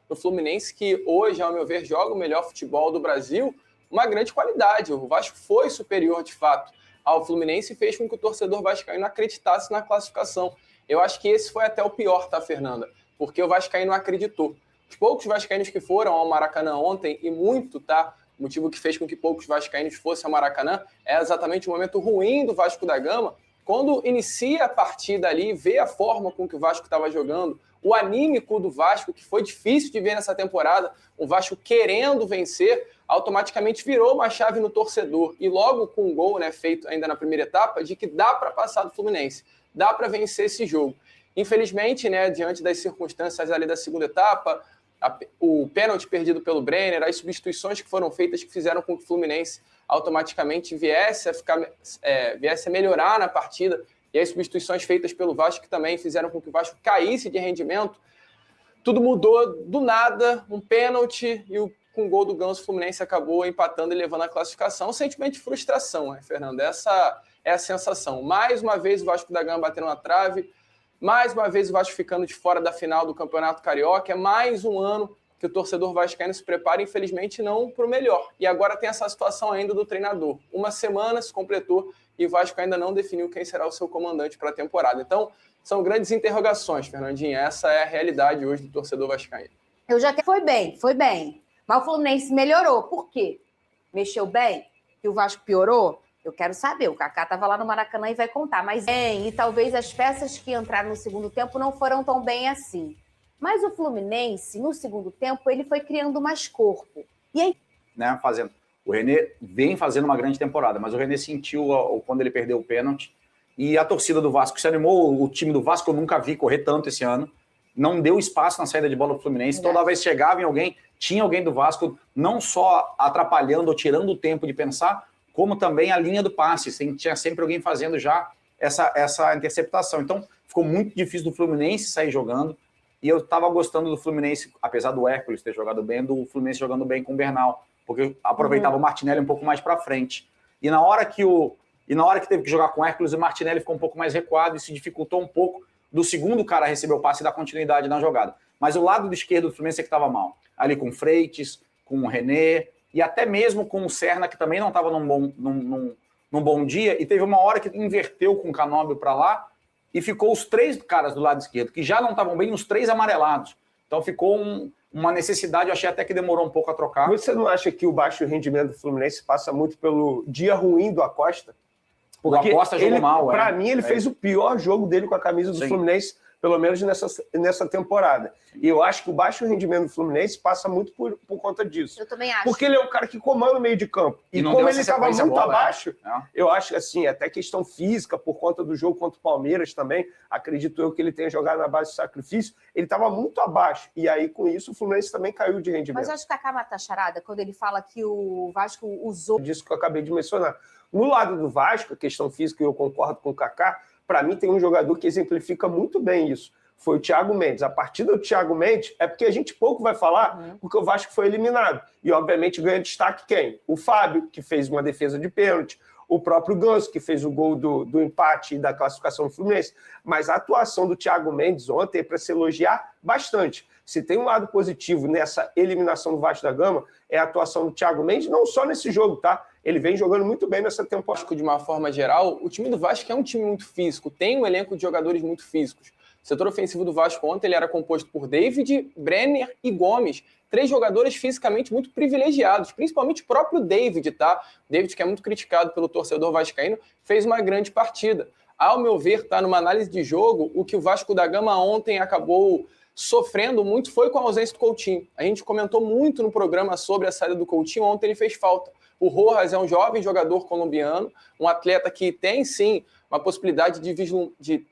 no Fluminense, que hoje, ao meu ver, joga o melhor futebol do Brasil, uma grande qualidade. O Vasco foi superior, de fato, ao Fluminense e fez com que o torcedor vascaíno acreditasse na classificação. Eu acho que esse foi até o pior, tá, Fernanda? Porque o vascaíno acreditou. Os poucos vascaínos que foram ao Maracanã ontem, e muito, tá? O motivo que fez com que poucos vascaínos fossem ao Maracanã é exatamente o momento ruim do Vasco da Gama, quando inicia a partida ali, vê a forma com que o Vasco estava jogando, o anímico do Vasco, que foi difícil de ver nessa temporada, o Vasco querendo vencer, automaticamente virou uma chave no torcedor. E logo com um gol, né, feito ainda na primeira etapa, de que dá para passar do Fluminense, dá para vencer esse jogo. Infelizmente, né, diante das circunstâncias ali da segunda etapa, o pênalti perdido pelo Brenner, as substituições que foram feitas que fizeram com que o Fluminense automaticamente viesse a melhorar na partida, e as substituições feitas pelo Vasco que também fizeram com que o Vasco caísse de rendimento, tudo mudou do nada, um pênalti, e com o gol do Ganso, o Fluminense acabou empatando e levando a classificação. Um sentimento de frustração, né, Fernando? Essa é a sensação. Mais uma vez o Vasco da Gama batendo na trave, mais uma vez o Vasco ficando de fora da final do Campeonato Carioca, é mais um ano que o torcedor vascaíno se prepara, infelizmente, não para o melhor. E agora tem essa situação ainda do treinador. Uma semana se completou e o Vasco ainda não definiu quem será o seu comandante para a temporada. Então, são grandes interrogações, Fernandinha. Essa é a realidade hoje do torcedor vascaíno. Foi bem. Mas o Fluminense melhorou. Por quê? Mexeu bem? E o Vasco piorou? Eu quero saber. O Kaká estava lá no Maracanã e vai contar. Mas e talvez as peças que entraram no segundo tempo não foram tão bem assim. Mas o Fluminense, no segundo tempo, ele foi criando mais corpo. E aí... Né, o René vem fazendo uma grande temporada, mas o René sentiu quando ele perdeu o pênalti. E a torcida do Vasco se animou. O time do Vasco eu nunca vi correr tanto esse ano. Não deu espaço na saída de bola do Fluminense. Toda vez que chegava em alguém, tinha alguém do Vasco não só atrapalhando ou tirando o tempo de pensar, como também a linha do passe. Tinha sempre alguém fazendo já essa interceptação. Então, ficou muito difícil do Fluminense sair jogando. E eu estava gostando do Fluminense, apesar do Hércules ter jogado bem, do Fluminense jogando bem com o Bernal, porque aproveitava o Martinelli um pouco mais para frente. E na hora que teve que jogar com o Hércules, o Martinelli ficou um pouco mais recuado e se dificultou um pouco do segundo cara receber o passe e dar continuidade na jogada. Mas o lado esquerdo do Fluminense é que estava mal. Ali com o Freitas, com o René e até mesmo com o Serna, que também não estava num bom dia, e teve uma hora que inverteu com o Canóbio para lá, e ficou os três caras do lado esquerdo, que já não estavam bem, os três amarelados. Então ficou uma necessidade, eu achei até que demorou um pouco a trocar. Você não acha que o baixo rendimento do Fluminense passa muito pelo dia ruim do Acosta? Porque o Acosta jogou mal. Para mim, ele fez o pior jogo dele com a camisa do Fluminense, pelo menos nessa temporada. E eu acho que o baixo rendimento do Fluminense passa muito por conta disso. Eu também acho. Porque ele é um cara que comanda o meio de campo. E como ele estava muito abaixo, eu acho assim, até questão física, por conta do jogo contra o Palmeiras também, acredito eu que ele tenha jogado na base do sacrifício, ele estava muito abaixo. E aí, com isso, o Fluminense também caiu de rendimento. Mas eu acho que o Kaká mata a charada quando ele fala que o Vasco usou... Disso que eu acabei de mencionar. No lado do Vasco, a questão física, eu concordo com o Kaká, para mim tem um jogador que exemplifica muito bem isso. Foi o Thiago Mendes. A partida do Thiago Mendes é porque a gente pouco vai falar, porque o Vasco foi eliminado. E, obviamente, ganha destaque quem? O Fábio, que fez uma defesa de pênalti, o próprio Ganso, que fez o gol do empate e da classificação do Fluminense. Mas a atuação do Thiago Mendes ontem é para se elogiar bastante. Se tem um lado positivo nessa eliminação do Vasco da Gama, é a atuação do Thiago Mendes, não só nesse jogo, tá? Ele vem jogando muito bem nessa temporada. De uma forma geral, o time do Vasco é um time muito físico, tem um elenco de jogadores muito físicos. O setor ofensivo do Vasco ontem ele era composto por David, Brenner e Gomes. 3 jogadores fisicamente muito privilegiados, principalmente o próprio David, tá? David, que é muito criticado pelo torcedor vascaíno, fez uma grande partida. Ao meu ver, tá, numa análise de jogo, o que o Vasco da Gama ontem acabou sofrendo muito foi com a ausência do Coutinho. A gente comentou muito no programa sobre a saída do Coutinho, ontem ele fez falta. O Rojas é um jovem jogador colombiano, um atleta que tem, sim, uma possibilidade de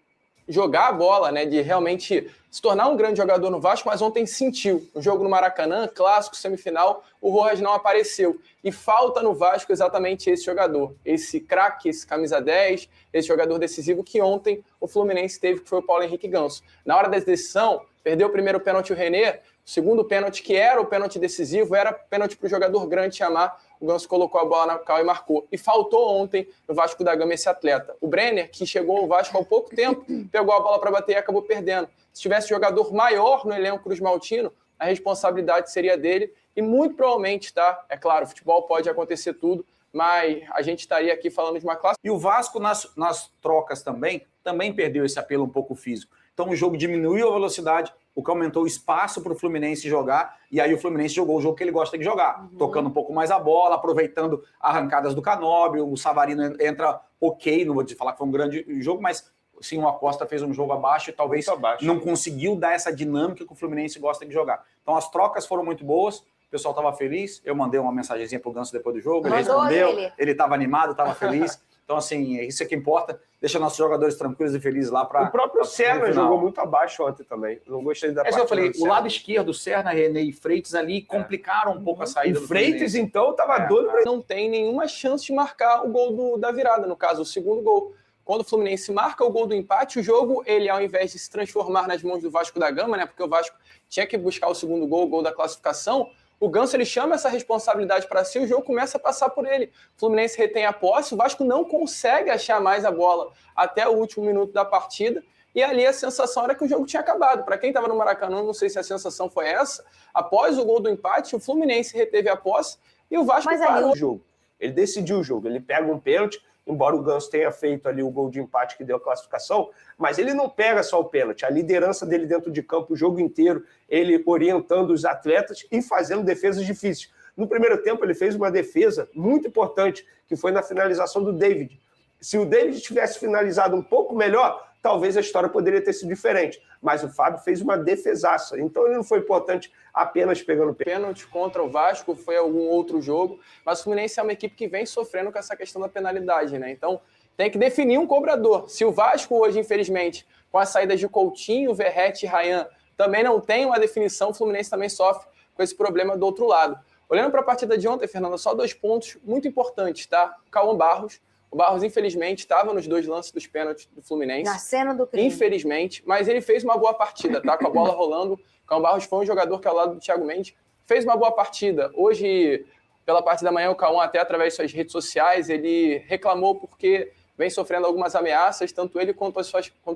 jogar a bola, né, de realmente se tornar um grande jogador no Vasco, mas ontem sentiu. No jogo no Maracanã, clássico, semifinal, o Rojas não apareceu. E falta no Vasco exatamente esse jogador, esse craque, esse camisa 10, esse jogador decisivo que ontem o Fluminense teve, que foi o Paulo Henrique Ganso. Na hora da decisão, perdeu o primeiro pênalti o René, o segundo pênalti, que era o pênalti decisivo, era pênalti para o jogador grande chamar. O Ganso colocou a bola na cal e marcou. E faltou ontem no Vasco da Gama esse atleta. O Brenner, que chegou ao Vasco há pouco tempo, pegou a bola para bater e acabou perdendo. Se tivesse jogador maior no elenco cruzmaltino, a responsabilidade seria dele e muito provavelmente, tá? É claro, futebol pode acontecer tudo, mas a gente estaria aqui falando de uma classe. E o Vasco, nas trocas também perdeu esse apelo um pouco físico. Então o jogo diminuiu a velocidade, o que aumentou o espaço para o Fluminense jogar, e aí o Fluminense jogou o jogo que ele gosta de jogar, tocando um pouco mais a bola, aproveitando arrancadas do Canóbio, o Savarino entra ok, não vou falar que foi um grande jogo, mas sim, o Acosta fez um jogo abaixo e talvez não conseguiu dar essa dinâmica que o Fluminense gosta de jogar. Então as trocas foram muito boas, o pessoal estava feliz, eu mandei uma mensagenzinha pro Ganso depois do jogo, ele respondeu, ele estava animado, estava feliz. Então, assim, isso é que importa, deixa nossos jogadores tranquilos e felizes lá para... O próprio Serna jogou muito abaixo ontem também, não gostei da partida. Eu falei, o lado esquerdo, Serna, René e Freitas ali complicaram um pouco a saída do Freitas, então, estava doido. Não tem nenhuma chance de marcar o gol da virada, no caso, o segundo gol. Quando o Fluminense marca o gol do empate, o jogo, ele ao invés de se transformar nas mãos do Vasco da Gama, né, porque o Vasco tinha que buscar o segundo gol, o gol da classificação, o Ganso ele chama essa responsabilidade para si, o jogo começa a passar por ele. O Fluminense retém a posse, o Vasco não consegue achar mais a bola até o último minuto da partida, e ali a sensação era que o jogo tinha acabado. Para quem estava no Maracanã, não sei se a sensação foi essa, após o gol do empate, o Fluminense reteve a posse e o Vasco parou o jogo. Ele decidiu o jogo, ele pega um pênalti, embora o Ganso tenha feito ali o gol de empate que deu a classificação, mas ele não pega só o pênalti, a liderança dele dentro de campo o jogo inteiro, ele orientando os atletas e fazendo defesas difíceis. No primeiro tempo ele fez uma defesa muito importante, que foi na finalização do David. Se o David tivesse finalizado um pouco melhor, talvez a história poderia ter sido diferente, mas o Fábio fez uma defesaça, então ele não foi importante apenas pegando pênalti contra o Vasco, foi algum outro jogo, mas o Fluminense é uma equipe que vem sofrendo com essa questão da penalidade, né? Então tem que definir um cobrador. Se o Vasco hoje, infelizmente, com as saídas de Coutinho, Verratti e Ryan, também não tem uma definição, o Fluminense também sofre com esse problema do outro lado. Olhando para a partida de ontem, Fernanda, só 2 pontos muito importantes, tá? O Cauã Barros. O Barros, infelizmente, estava nos 2 lances dos pênaltis do Fluminense. Na cena do crime. Infelizmente, mas ele fez uma boa partida, tá? Com a bola rolando. O Cauã Barros foi um jogador que, ao lado do Thiago Mendes, fez uma boa partida. Hoje, pela parte da manhã, o Cauã, até através de suas redes sociais, ele reclamou porque vem sofrendo algumas ameaças, tanto ele quanto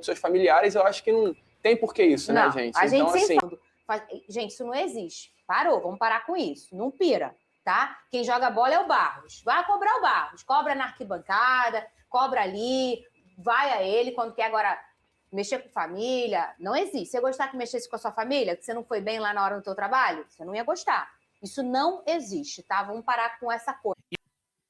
seus familiares. Eu acho que não tem por que isso, não, né, gente? A gente então, assim... Gente, isso não existe. Parou, vamos parar com isso. Não pira. Tá? Quem joga bola é o Barros. Vai cobrar o Barros. Cobra na arquibancada, cobra ali, vai a ele quando quer agora mexer com família. Não existe. Você gostar que mexesse com a sua família, que você não foi bem lá na hora do teu trabalho, você não ia gostar. Isso não existe, tá? Vamos parar com essa coisa.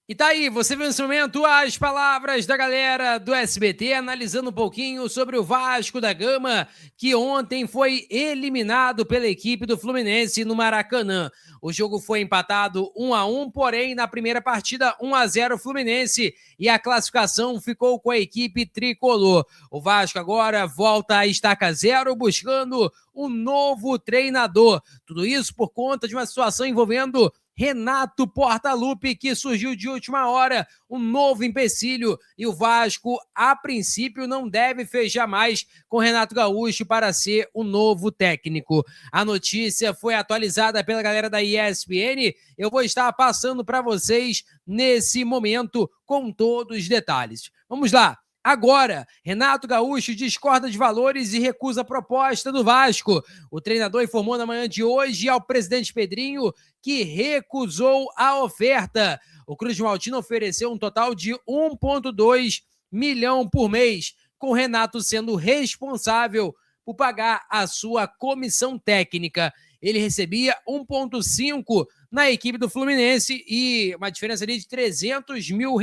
E tá aí, você viu nesse momento as palavras da galera do SBT analisando um pouquinho sobre o Vasco da Gama, que ontem foi eliminado pela equipe do Fluminense no Maracanã. O jogo foi empatado 1-1, porém na primeira partida 1-0 Fluminense e a classificação ficou com a equipe tricolor. O Vasco agora volta a estaca zero buscando um novo treinador. Tudo isso por conta de uma situação envolvendo Renato Portaluppi, que surgiu de última hora, um novo empecilho, e o Vasco, a princípio, não deve fechar mais com Renato Gaúcho para ser o novo técnico. A notícia foi atualizada pela galera da ESPN, eu vou estar passando para vocês nesse momento com todos os detalhes. Vamos lá. Agora, Renato Gaúcho discorda de valores e recusa a proposta do Vasco. O treinador informou na manhã de hoje ao presidente Pedrinho que recusou a oferta. O Cruz Maltino ofereceu um total de 1,2 milhão por mês, com Renato sendo responsável por pagar a sua comissão técnica. Ele recebia 1,5 na equipe do Fluminense e uma diferença ali de R$300 mil.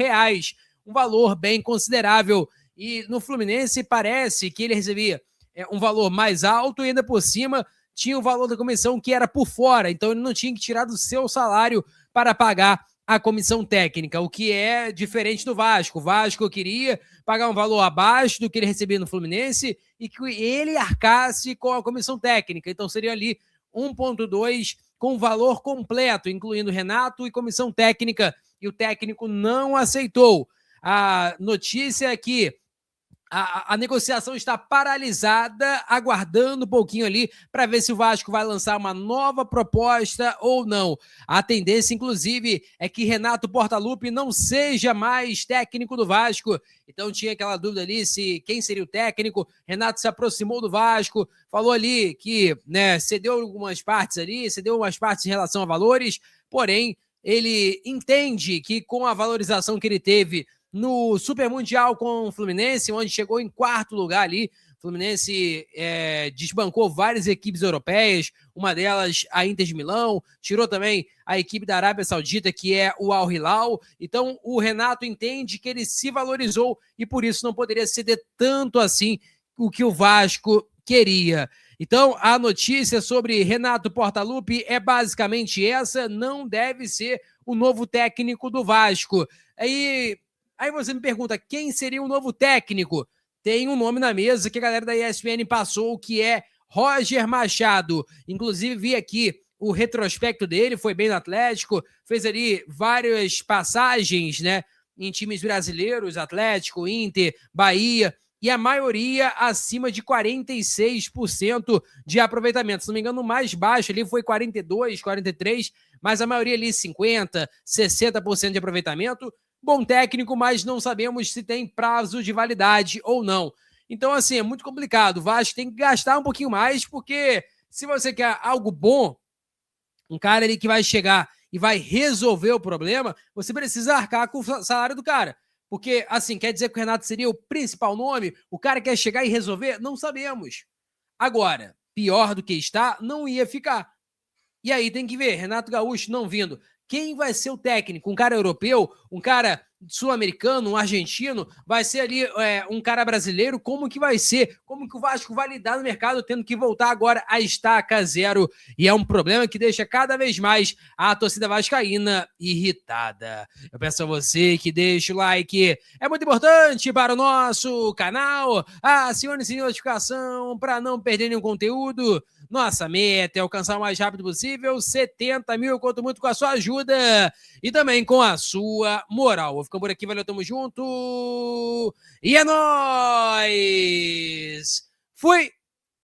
Um valor bem considerável, e no Fluminense parece que ele recebia um valor mais alto e ainda por cima tinha o valor da comissão que era por fora, então ele não tinha que tirar do seu salário para pagar a comissão técnica, o que é diferente do Vasco. O Vasco queria pagar um valor abaixo do que ele recebia no Fluminense e que ele arcasse com a comissão técnica, então seria ali 1,2 com o valor completo, incluindo Renato e comissão técnica, e o técnico não aceitou. A notícia é que A negociação está paralisada, aguardando um pouquinho ali para ver se o Vasco vai lançar uma nova proposta ou não. A tendência, inclusive, é que Renato Portaluppi não seja mais técnico do Vasco. Então tinha aquela dúvida ali se quem seria o técnico. Renato se aproximou do Vasco, falou ali que, né, cedeu algumas partes ali, cedeu umas partes em relação a valores, porém ele entende que com a valorização que ele teve no Super Mundial com o Fluminense, onde chegou em 4º lugar ali. O Fluminense desbancou várias equipes europeias, uma delas a Inter de Milão, tirou também a equipe da Arábia Saudita, que é o Al Hilal. Então o Renato entende que ele se valorizou e por isso não poderia ceder tanto assim o que o Vasco queria. Então a notícia sobre Renato Portaluppi é basicamente essa: não deve ser o novo técnico do Vasco. Aí você me pergunta, quem seria o novo técnico? Tem um nome na mesa que a galera da ESPN passou, que é Roger Machado. Inclusive, vi aqui o retrospecto dele, foi bem no Atlético, fez ali várias passagens, né, em times brasileiros, Atlético, Inter, Bahia, e a maioria acima de 46% de aproveitamento. Se não me engano, o mais baixo ali foi 42%, 43%, mas a maioria ali 50%, 60% de aproveitamento. Bom técnico, mas não sabemos se tem prazo de validade ou não. Então, assim, é muito complicado. O Vasco tem que gastar um pouquinho mais, porque se você quer algo bom, um cara ali que vai chegar e vai resolver o problema, você precisa arcar com o salário do cara. Porque, assim, quer dizer que o Renato seria o principal nome? O cara quer chegar e resolver? Não sabemos. Agora, pior do que está, não ia ficar. E aí tem que ver, Renato Gaúcho não vindo. Quem vai ser o técnico? Um cara europeu? Um cara sul-americano? Um argentino? Vai ser ali um cara brasileiro? Como que vai ser? Como que o Vasco vai lidar no mercado tendo que voltar agora a estaca zero? E é um problema que deixa cada vez mais a torcida vascaína irritada. Eu peço a você que deixe o like. É muito importante para o nosso canal. Acione-se a notificação para não perder nenhum conteúdo. Nossa meta é alcançar o mais rápido possível 70 mil, eu conto muito com a sua ajuda e também com a sua moral. Vou ficando por aqui, valeu, tamo junto e é nóis! Fui!